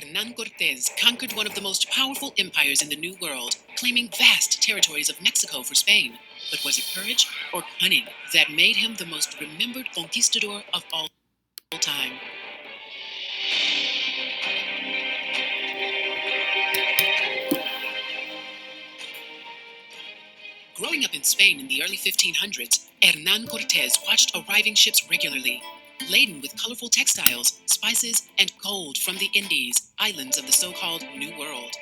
Hernan Cortes conquered one of the most powerful empires in the New World, claiming vast territories of Mexico for Spain. But was it courage or cunning that made him the most remembered conquistador of all time? Growing up in Spain in the early 1500s, Hernan Cortes watched arriving ships regularly, laden with colorful textiles, spices, and gold from the Indies, islands of the so-called New World.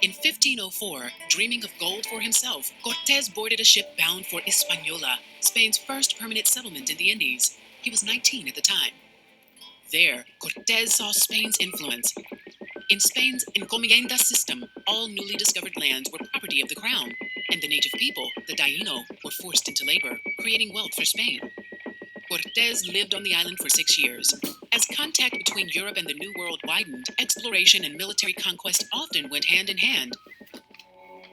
In 1504, dreaming of gold for himself, Cortes boarded a ship bound for Hispaniola, Spain's first permanent settlement in the Indies. He was 19 at the time. There, Cortes saw Spain's influence. In Spain's encomienda system, all newly discovered lands were property of the crown, and the native people, the Taino, were forced into labor, creating wealth for Spain. Cortes lived on the island for 6 years. As contact between Europe and the New World widened, exploration and military conquest often went hand in hand.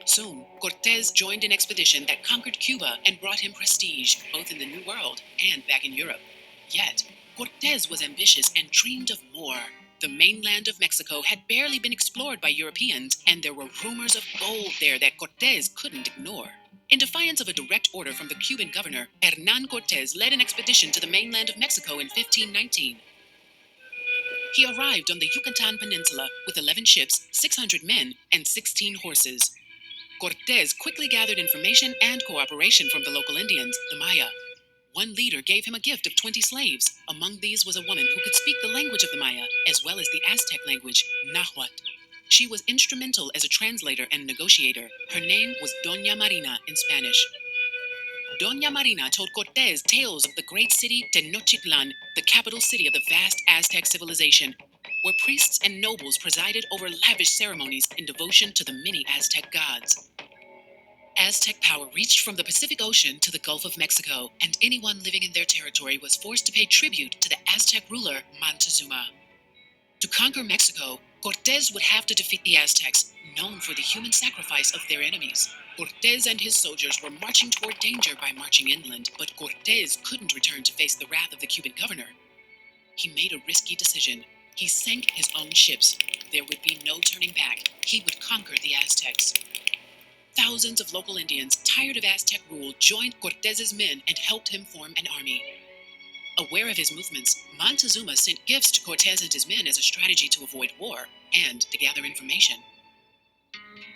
Soon, Cortes joined an expedition that conquered Cuba and brought him prestige, both in the New World and back in Europe. Yet, Cortes was ambitious and dreamed of more. The mainland of Mexico had barely been explored by Europeans, and there were rumors of gold there that Cortes couldn't ignore. In defiance of a direct order from the Cuban governor, Hernan Cortes led an expedition to the mainland of Mexico in 1519. He arrived on the Yucatan Peninsula with 11 ships, 600 men, and 16 horses. Cortes quickly gathered information and cooperation from the local Indians, the Maya. One leader gave him a gift of 20 slaves. Among these was a woman who could speak the language of the Maya, as well as the Aztec language, Nahuatl. She was instrumental as a translator and negotiator. Her name was Doña Marina in Spanish. Doña Marina told Cortes tales of the great city Tenochtitlan, the capital city of the vast Aztec civilization, where priests and nobles presided over lavish ceremonies in devotion to the many Aztec gods. Aztec power reached from the Pacific Ocean to the Gulf of Mexico, and anyone living in their territory was forced to pay tribute to the Aztec ruler Montezuma. To conquer Mexico, Cortes would have to defeat the Aztecs, known for the human sacrifice of their enemies. Cortes and his soldiers were marching toward danger by marching inland, but Cortes couldn't return to face the wrath of the Cuban governor. He made a risky decision. He sank his own ships. There would be no turning back. He would conquer the Aztecs. Thousands of local Indians, tired of Aztec rule, joined Cortes's men and helped him form an army. Aware of his movements, Montezuma sent gifts to Cortes and his men as a strategy to avoid war and to gather information.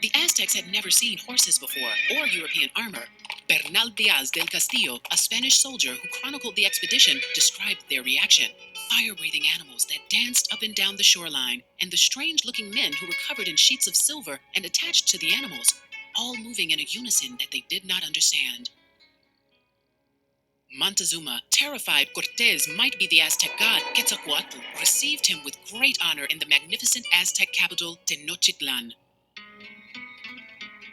The Aztecs had never seen horses before or European armor. Bernal Diaz del Castillo, a Spanish soldier who chronicled the expedition, described their reaction. Fire-breathing animals that danced up and down the shoreline, and the strange-looking men who were covered in sheets of silver and attached to the animals, all moving in a unison that they did not understand. Montezuma, terrified Cortes might be the Aztec god Quetzalcoatl, received him with great honor in the magnificent Aztec capital Tenochtitlan.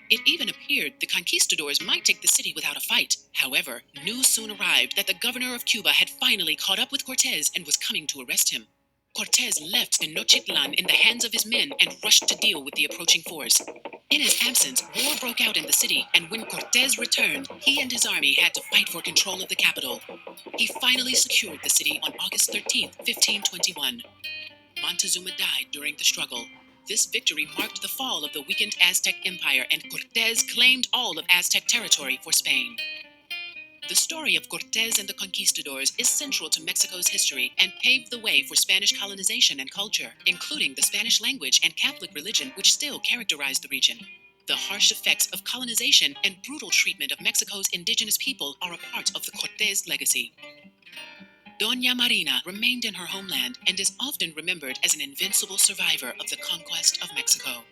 It even appeared the conquistadors might take the city without a fight. However, news soon arrived that the governor of Cuba had finally caught up with Cortes and was coming to arrest him. Cortes left Tenochtitlan in the hands of his men and rushed to deal with the approaching force. In his absence, war broke out in the city, and when Cortes returned, he and his army had to fight for control of the capital. He finally secured the city on August 13, 1521. Montezuma died during the struggle. This victory marked the fall of the weakened Aztec Empire, and Cortes claimed all of Aztec territory for Spain. The story of Cortes and the conquistadors is central to Mexico's history and paved the way for Spanish colonization and culture, including the Spanish language and Catholic religion, which still characterized the region. The harsh effects of colonization and brutal treatment of Mexico's indigenous people are a part of the Cortes legacy. Doña Marina remained in her homeland and is often remembered as an invincible survivor of the conquest of Mexico.